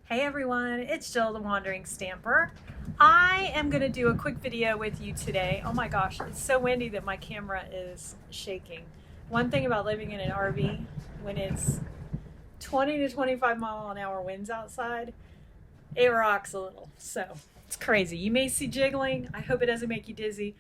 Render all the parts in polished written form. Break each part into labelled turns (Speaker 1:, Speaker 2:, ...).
Speaker 1: Hey everyone, it's Jill the Wandering Stamper. I am going to do a quick video with you today. Oh my gosh, it's so windy that my camera is shaking. One thing about living in an RV, when it's 20 to 25 mile an hour winds outside, it rocks a little. So it's crazy. You may see jiggling. I hope it doesn't make you dizzy,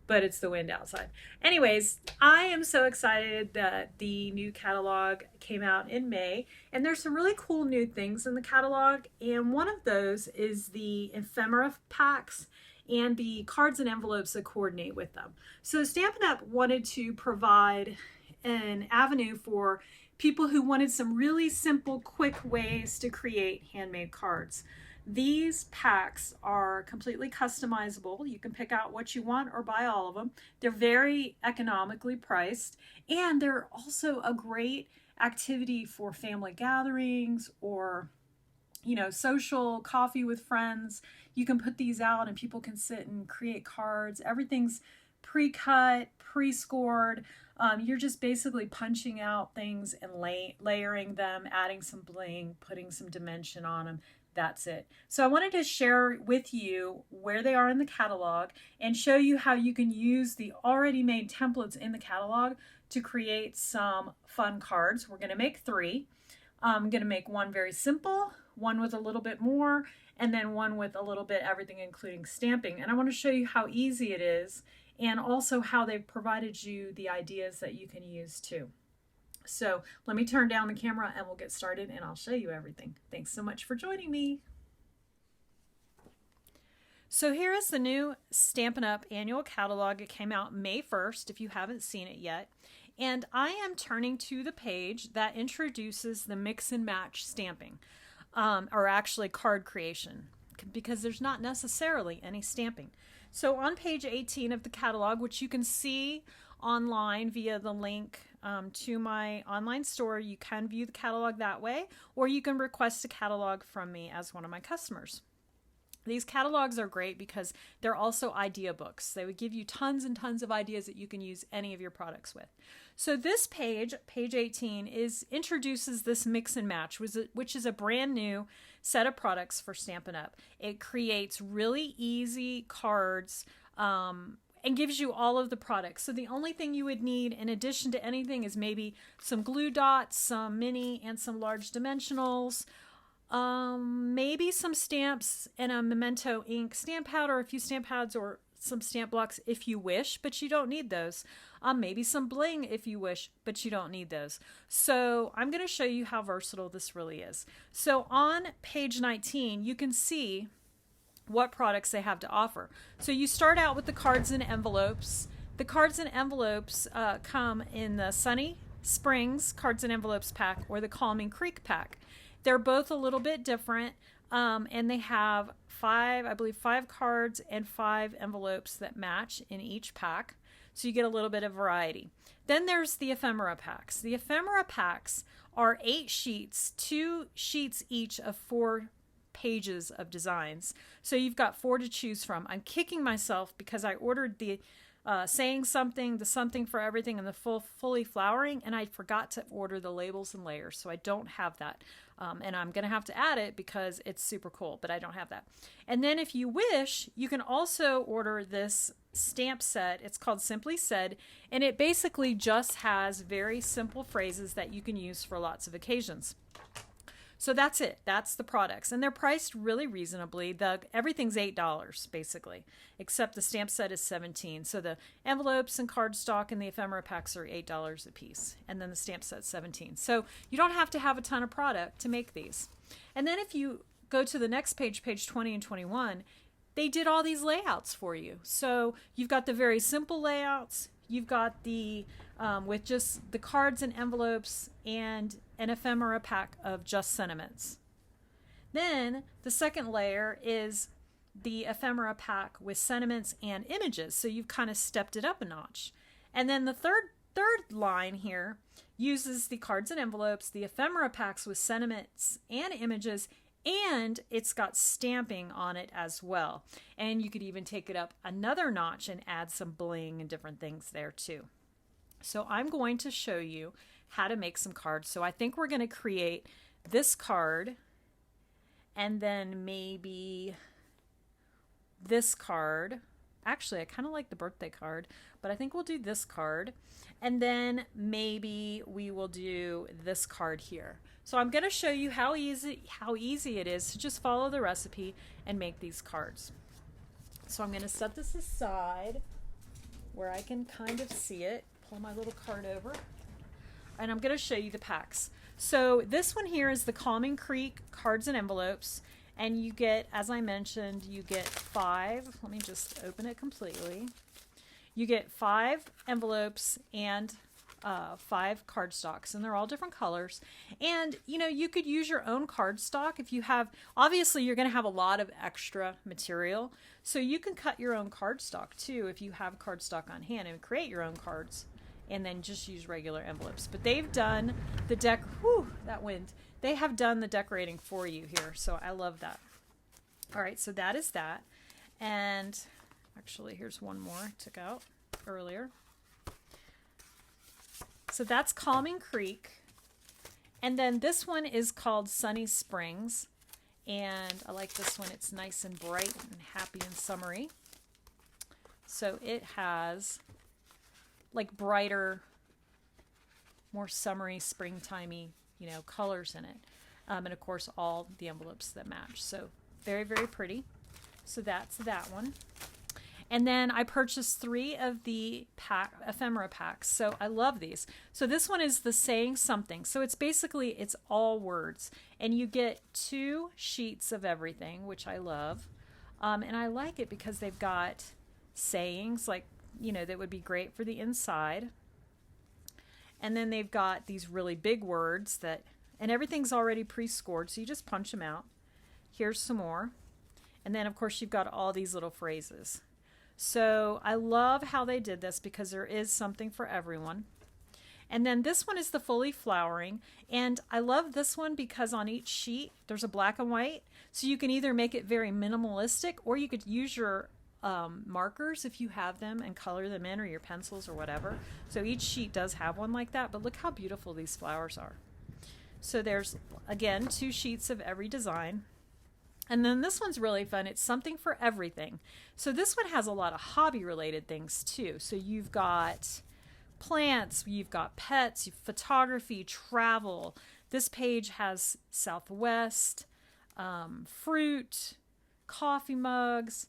Speaker 1: but it's the wind outside. Anyways, I am so excited that the new catalog came out in May, and there's some really cool new things in the catalog, and one of those is the Ephemera Packs and the cards and envelopes that coordinate with them. So Stampin' Up! Wanted to provide an avenue for people who wanted some really simple, quick ways to create handmade cards. These packs are completely customizable. You can pick out what you want or buy all of them. They're very economically priced, and they're also a great activity for family gatherings or social coffee with friends. You can put these out and people can sit and create cards. Everything's pre-cut, pre-scored. You're just basically punching out things and layering them, adding some bling, putting some dimension on them. That's it. So I wanted to share with you where they are in the catalog and show you how you can use the already made templates in the catalog to create some fun cards. We're going to make 3. I'm going to make one very simple, one with a little bit more, and then one with a little bit everything including stamping. And I want to show you how easy it is and also how they've provided you the ideas that you can use too. So let me turn down the camera and we'll get started and I'll show you everything. Thanks so much for joining me. So here is the new Stampin' Up! Annual catalog. It came out May 1st if you haven't seen it yet. And I am turning to the page that introduces the mix and match stamping, or actually card creation, because there's not necessarily any stamping. So on page 18 of the catalog, which you can see online via the link to my online store, you can view the catalog that way, or you can request a catalog from me as one of my customers. These catalogs are great because they're also idea books. They would give you tons and tons of ideas that you can use any of your products with. So this page, page 18, introduces this mix and match, which is a brand new set of products for Stampin' Up! It creates really easy cards and gives you all of the products. So the only thing you would need in addition to anything is maybe some glue dots, some mini and some large dimensionals, maybe some stamps and a Memento ink stamp pad or a few stamp pads or some stamp blocks if you wish, but you don't need those. Maybe some bling if you wish, but you don't need those. So I'm going to show you how versatile this really is. So on page 19, you can see what products they have to offer. So you start out with the cards and envelopes. The cards and envelopes come in the Sunny Springs Cards and Envelopes pack or the Calming Creek pack. They're both a little bit different, and they have 5 cards and 5 envelopes that match in each pack, so you get a little bit of variety. Then there's the Ephemera Packs. The Ephemera Packs are 8 sheets, 2 sheets each of 4 pages of designs. So you've got 4 to choose from. I'm kicking myself because I ordered the saying something, the something for everything, and the fully flowering, and I forgot to order the labels and layers, so I don't have that. And I'm going to have to add it because it's super cool, but I don't have that. And then if you wish, you can also order this stamp set. It's called Simply Said, and it basically just has very simple phrases that you can use for lots of occasions. So that's it. That's the products. And they're priced really reasonably. Everything's $8 basically, except the stamp set is $17. So the envelopes and cardstock and the ephemera packs are $8 a piece. And then the stamp set's $17. So you don't have to have a ton of product to make these. And then if you go to the next page, page 20 and 21, they did all these layouts for you. So you've got the very simple layouts. You've got the with just the cards and envelopes and an ephemera pack of just sentiments. Then the second layer is the ephemera pack with sentiments and images. So you've kind of stepped it up a notch. And then the third line here uses the cards and envelopes, the ephemera packs with sentiments and images, and it's got stamping on it as well. And you could even take it up another notch and add some bling and different things there too. So I'm going to show you how to make some cards. So I think we're going to create this card and then maybe this card. Actually, I kind of like the birthday card, but I think we'll do this card. And then maybe we will do this card here. So I'm going to show you how easy it is to just follow the recipe and make these cards. So I'm going to set this aside where I can kind of see it. Pull my little card over. And I'm going to show you the packs. So this one here is the Calming Creek cards and envelopes. And you get, as I mentioned, you get 5. Let me just open it completely. You get 5 envelopes and 5 cardstocks, and they're all different colors. And you could use your own cardstock if you have. Obviously, you're going to have a lot of extra material, so you can cut your own cardstock too if you have cardstock on hand and create your own cards, and then just use regular envelopes. But they've done the that wind. They have done the decorating for you here, so I love that. All right, so that is that. And actually, here's one more I took out earlier. So that's Calming Creek. And then this one is called Sunny Springs. And I like this one. It's nice and bright and happy and summery. So it has like brighter, more summery, springtimey, colors in it. And of course, all the envelopes that match. So very, very pretty. So that's that one. And then I purchased 3 of the Ephemera Packs. So I love these. So this one is the Saying Something. So it's all words. And you get 2 sheets of everything, which I love. And I like it because they've got sayings like, that would be great for the inside. And then they've got these really big words and everything's already pre-scored, so you just punch them out. Here's some more. And then, of course, you've got all these little phrases. So I love how they did this because there is something for everyone. And then this one is the Fully Flowering. And I love this one because on each sheet, there's a black and white. So you can either make it very minimalistic, or you could use your markers if you have them and color them in, or your pencils or whatever. So each sheet does have one like that, but look how beautiful these flowers are. So there's, again, 2 sheets of every design. And then this one's really fun. It's Something for Everything. So this one has a lot of hobby related things too. So you've got plants, you've got pets, photography, travel. This page has Southwest, fruit, coffee mugs.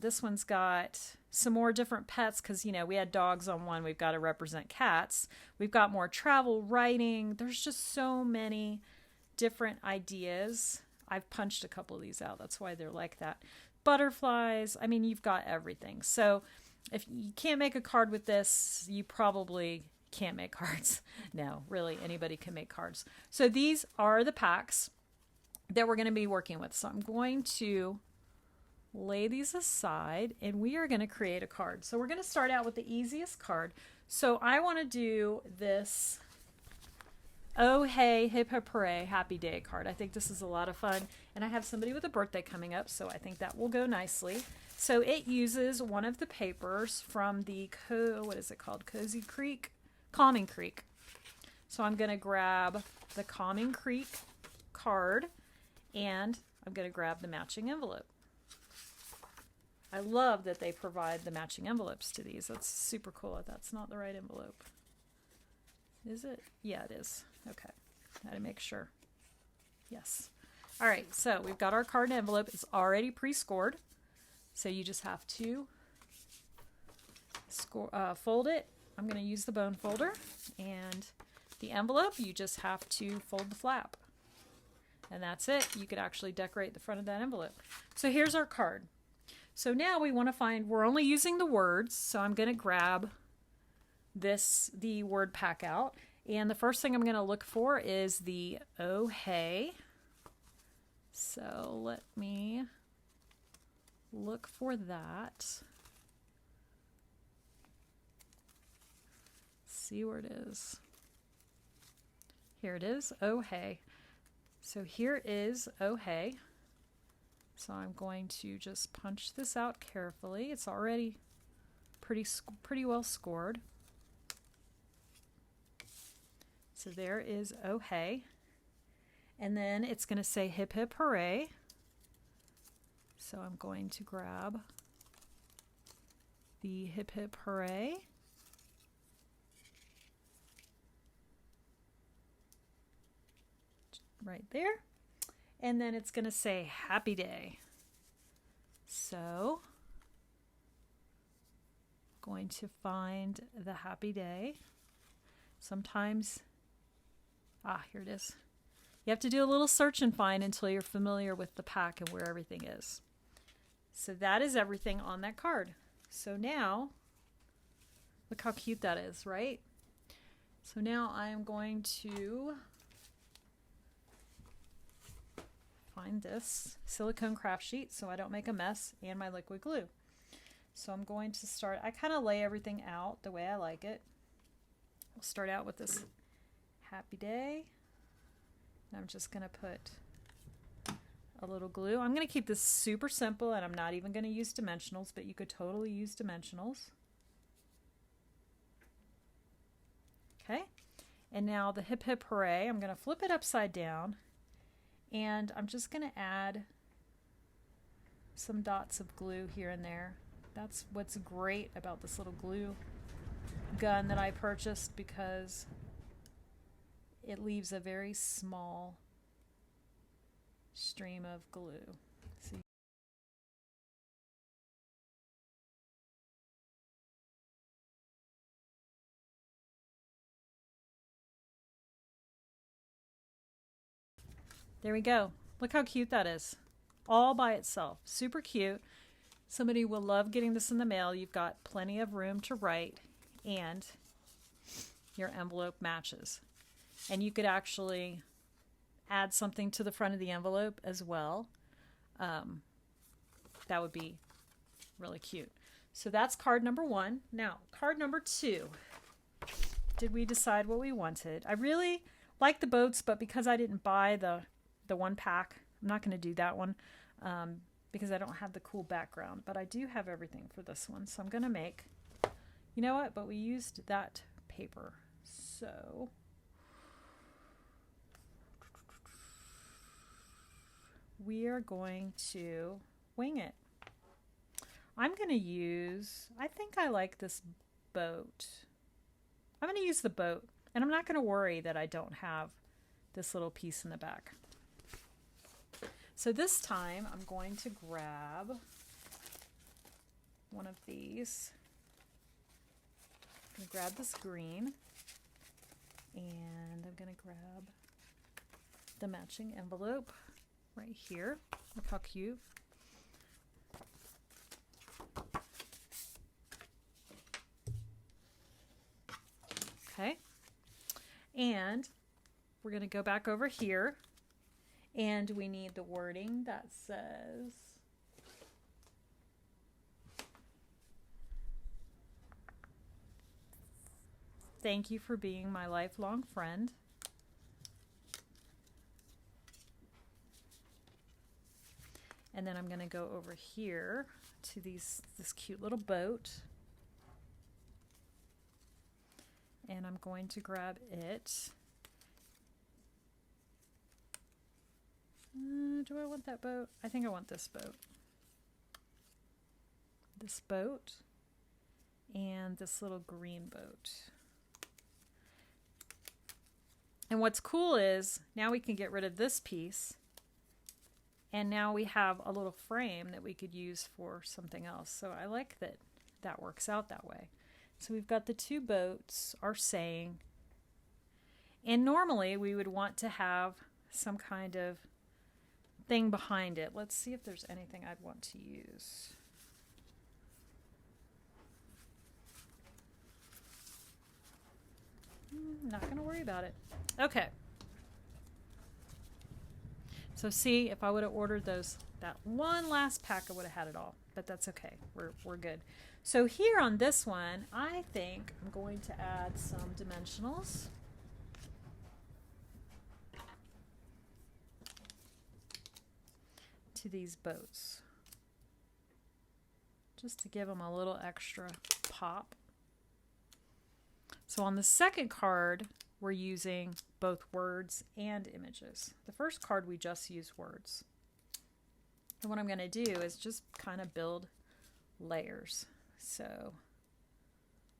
Speaker 1: This one's got some more different pets because, we had dogs on one. We've got to represent cats. We've got more travel, writing. There's just so many different ideas. I've punched a couple of these out. That's why they're like that. Butterflies. I mean, you've got everything. So if you can't make a card with this, you probably can't make cards. No, really, anybody can make cards. So these are the packs that we're going to be working with. So I'm going to lay these aside and we are going to create a card. So we're going to start out with the easiest card. So I want to do this Oh Hey Hip Hip Hooray Happy Day card. I think this is a lot of fun, and I have somebody with a birthday coming up, so I think that will go nicely. So it uses one of the papers from the Calming Creek. So I'm going to grab the Calming Creek card and I'm going to grab the matching envelope. I love that they provide the matching envelopes to these. That's super cool. That's not the right envelope. Is it? Yeah, it is. Okay. I had to make sure. Yes. All right. So we've got our card and envelope. It's already pre-scored. So you just have to fold it. I'm going to use the bone folder. And the envelope, you just have to fold the flap. And that's it. You could actually decorate the front of that envelope. So here's our card. So now we want to find, we're only using the words. So I'm going to grab the word pack out. And the first thing I'm going to look for is the Oh Hey. So let me look for that. See where it is. Here it is, Oh Hey. So here is Oh Hey. So I'm going to just punch this out carefully. It's already pretty well scored. So there is Oh Hey. And then it's going to say hip hip hooray. So I'm going to grab the hip hip hooray. Right there. And then it's going to say happy day. So I'm going to find the happy day. Sometimes, here it is. You have to do a little search and find until you're familiar with the pack and where everything is. So that is everything on that card. So now, look how cute that is, right? So now I am going to find this silicone craft sheet so I don't make a mess, and my liquid glue. So I'm going to start, I kind of lay everything out the way I like it. We'll start out with this happy day. And I'm just going to put a little glue. I'm going to keep this super simple, and I'm not even going to use dimensionals, but you could totally use dimensionals. Okay, and now the hip hip hooray, I'm going to flip it upside down, and I'm just going to add some dots of glue here and there. That's what's great about this little glue gun that I purchased, because it leaves a very small stream of glue. See? There we go. Look how cute that is. All by itself. Super cute. Somebody will love getting this in the mail. You've got plenty of room to write, and your envelope matches. And you could actually add something to the front of the envelope as well. That would be really cute. So that's card number 1. Now, card number 2. Did we decide what we wanted? I really like the boats, but because I didn't buy the one pack, I'm not going to do that one because I don't have the cool background. But I do have everything for this one. So I'm going to make, you know what? But we used that paper. So we are going to wing it. I'm going to use, I think I like this boat. I'm going to use the boat, and I'm not going to worry that I don't have this little piece in the back. So this time I'm going to grab one of these. I'm going to grab this green, and I'm going to grab the matching envelope right here. Look how cute. Okay. And we're going to go back over here, and we need the wording that says, "Thank you for being my lifelong friend." And then I'm going to go over here to this cute little boat. And I'm going to grab it. Do I want that boat? I think I want this boat. This boat and this little green boat. And what's cool is now we can get rid of this piece. And now we have a little frame that we could use for something else. So I like that that works out that way. So we've got the two boats are saying, and normally we would want to have some kind of thing behind it. Let's see if there's anything I'd want to use. Not going to worry about it. Okay. So see, if I would have ordered that one last pack, I would have had it all. But that's okay. We're good. So here on this one, I think I'm going to add some dimensionals. To these boats. Just to give them a little extra pop. So on the second card, we're using both words and images. The first card we just used words. And what I'm going to do is just kind of build layers. So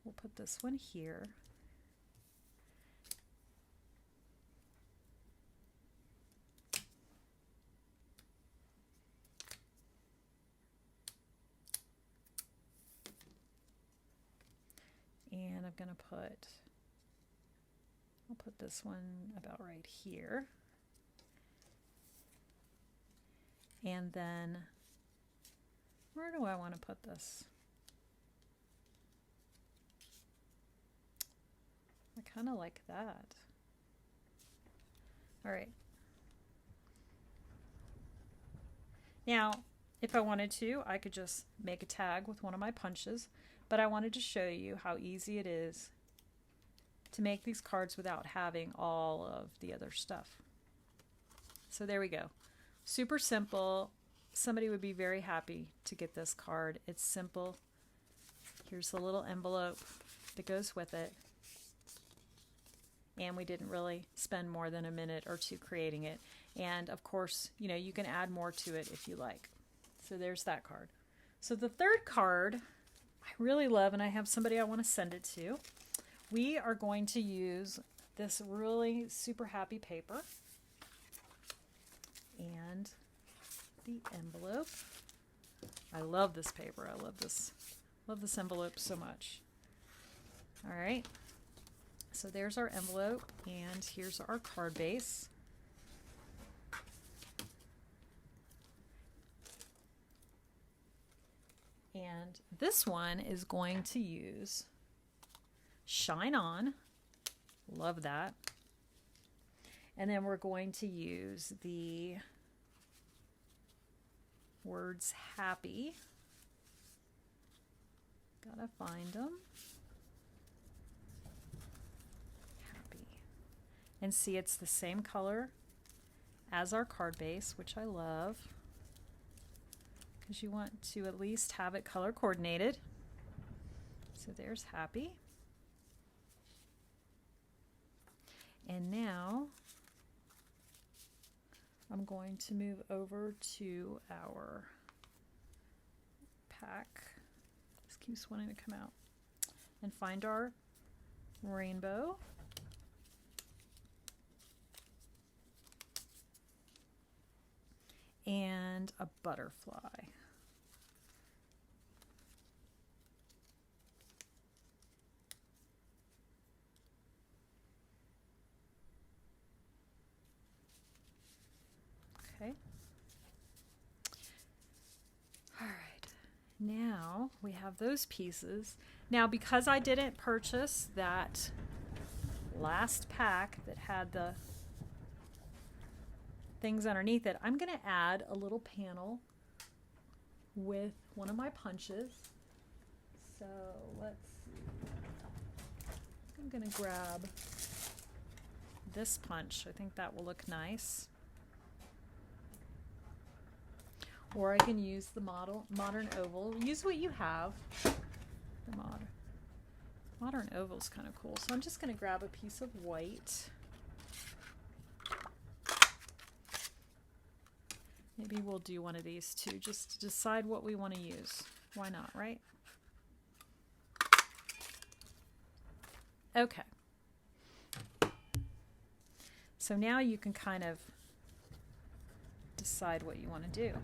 Speaker 1: we'll put this one here. And I'm going to I'll put this one about right here. And then, where do I want to put this? I kind of like that. All right. Now, if I wanted to, I could just make a tag with one of my punches, but I wanted to show you how easy it is to make these cards without having all of the other stuff. So there we go. Super simple. Somebody would be very happy to get this card. It's simple. Here's the little envelope that goes with it. And we didn't really spend more than a minute or two creating it. And of course, you know, you can add more to it if you like. So there's that card. So the third card I really love, and I have somebody I want to send it to. We are going to use this really super happy paper and the envelope. I love this paper. I love this envelope so much. All right. So there's our envelope, and here's our card base. And this one is going to use Shine On. Love that. And then we're going to use the words happy. Gotta find them. Happy. And see, it's the same color as our card base, which I love, because you want to at least have it color coordinated. So there's happy. And now I'm going to move over to our pack. This keeps wanting to come out. And find our rainbow. And a butterfly. Okay. All right. Now we have those pieces. Now, because I didn't purchase that last pack that had the things underneath it, I'm going to add a little panel with one of my punches. So let's see. I'm going to grab this punch. I think that will look nice. Or I can use the modern oval. Use what you have. The modern oval is kind of cool. So I'm just going to grab a piece of white. Maybe we'll do one of these too, just to decide what we want to use. Why not, right? Okay. So now you can kind of decide what you want to do.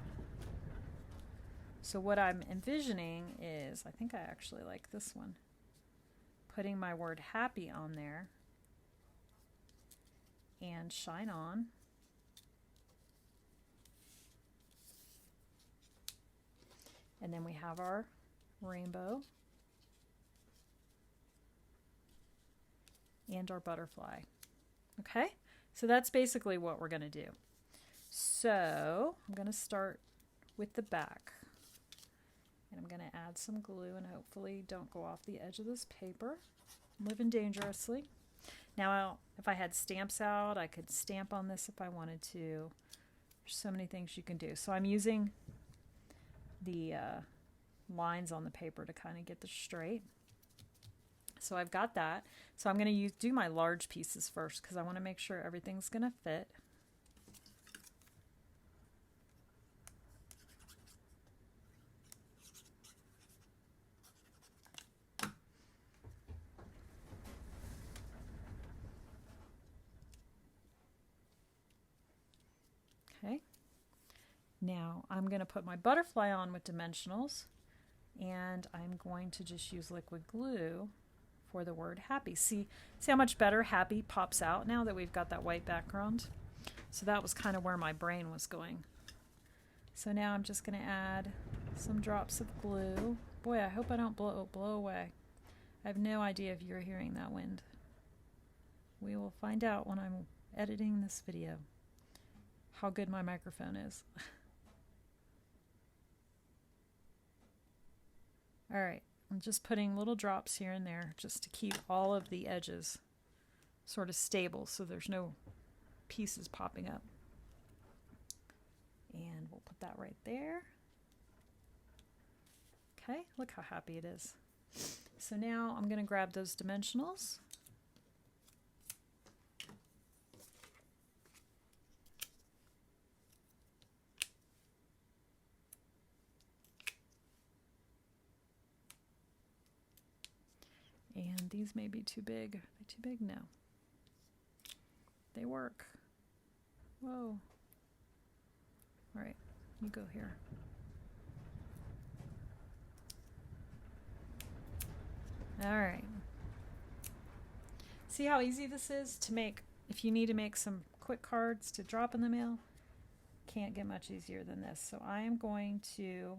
Speaker 1: So what I'm envisioning is, I think I actually like this one, putting my word happy on there and shine on. And then we have our rainbow and our butterfly. Okay, so that's basically what we're going to do. So I'm going to start with the back. And I'm going to add some glue and hopefully don't go off the edge of this paper. I'm living dangerously. Now, if I had stamps out, I could stamp on this if I wanted to. There's so many things you can do. So I'm using the lines on the paper to kind of get this straight. So I've got that. So I'm going to do my large pieces first because I want to make sure everything's going to fit. Okay. Now I'm going to put my butterfly on with dimensionals, and I'm going to just use liquid glue for the word happy. See how much better happy pops out now that we've got that white background? So that was kind of where my brain was going. So now I'm just going to add some drops of glue. Boy, I hope I don't blow away. I have no idea if you're hearing that wind. We will find out when I'm editing this video how good my microphone is. All right, I'm just putting little drops here and there just to keep all of the edges sort of stable so there's no pieces popping up. And we'll put that right there. Okay, look how happy it is. So now I'm going to grab those dimensionals. And these may be too big. Are they too big? No. They work. Whoa. All right, you go here. All right. See how easy this is to make if you need to make some quick cards to drop in the mail? Can't get much easier than this. So I am going to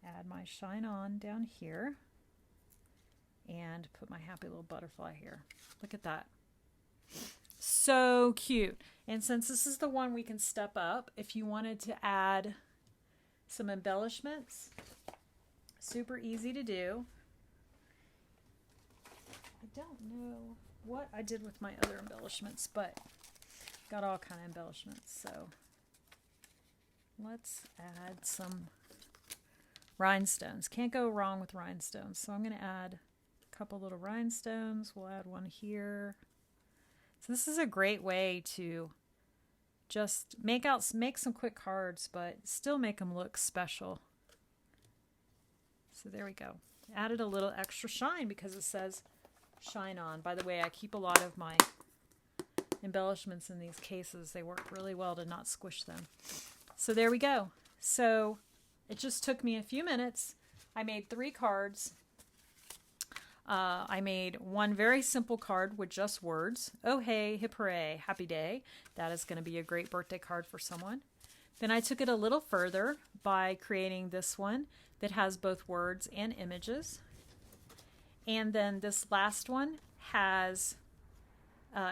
Speaker 1: add my shine on down here and put my happy little butterfly here. Look at that. So cute. And since this is the one we can step up, if you wanted to add some embellishments, super easy to do. I don't know what I did with my other embellishments, but got all kind of embellishments. So let's add some rhinestones. Can't go wrong with rhinestones. So I'm going to add a couple little rhinestones. We'll add one here. So this is a great way to just make some quick cards, but still make them look special. So there we go. Added a little extra shine because it says shine on. By the way, I keep a lot of my embellishments in these cases. They work really well to not squish them. So there we go. So it just took me a few minutes. I made 3 cards. I made one very simple card with just words. Oh, hey, hip hooray, happy day. That is going to be a great birthday card for someone. Then I took it a little further by creating this one that has both words and images. And then this last one has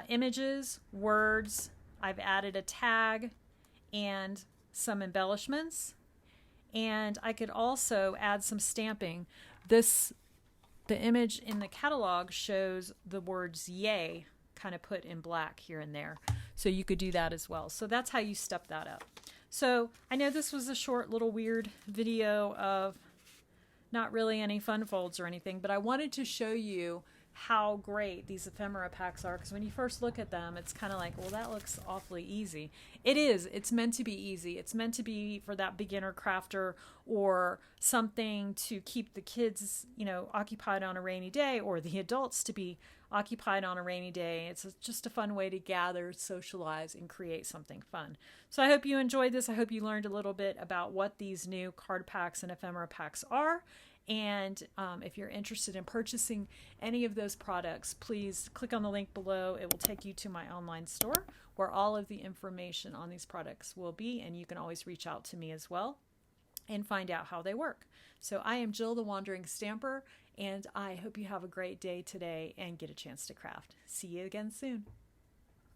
Speaker 1: images, words. I've added a tag and some embellishments. And I could also add some stamping. The image in the catalog shows the words yay kind of put in black here and there. So you could do that as well. So that's how you step that up. So I know this was a short little weird video of not really any fun folds or anything, but I wanted to show you how great these ephemera packs are, because when you first look at them, it's kind of like, well, that looks awfully easy. It is. It's meant to be easy. It's meant to be for that beginner crafter or something to keep the kids, occupied on a rainy day, or the adults to be occupied on a rainy day. It's just a fun way to gather, socialize, and create something fun. So I hope you enjoyed this. I hope you learned a little bit about what these new card packs and ephemera packs are. And if you're interested in purchasing any of those products, please click on the link below. It will take you to my online store where all of the information on these products will be, and you can always reach out to me as well and find out how they work. So I am Jill the Wandering Stamper, and I hope you have a great day today and get a chance to craft. See you again soon.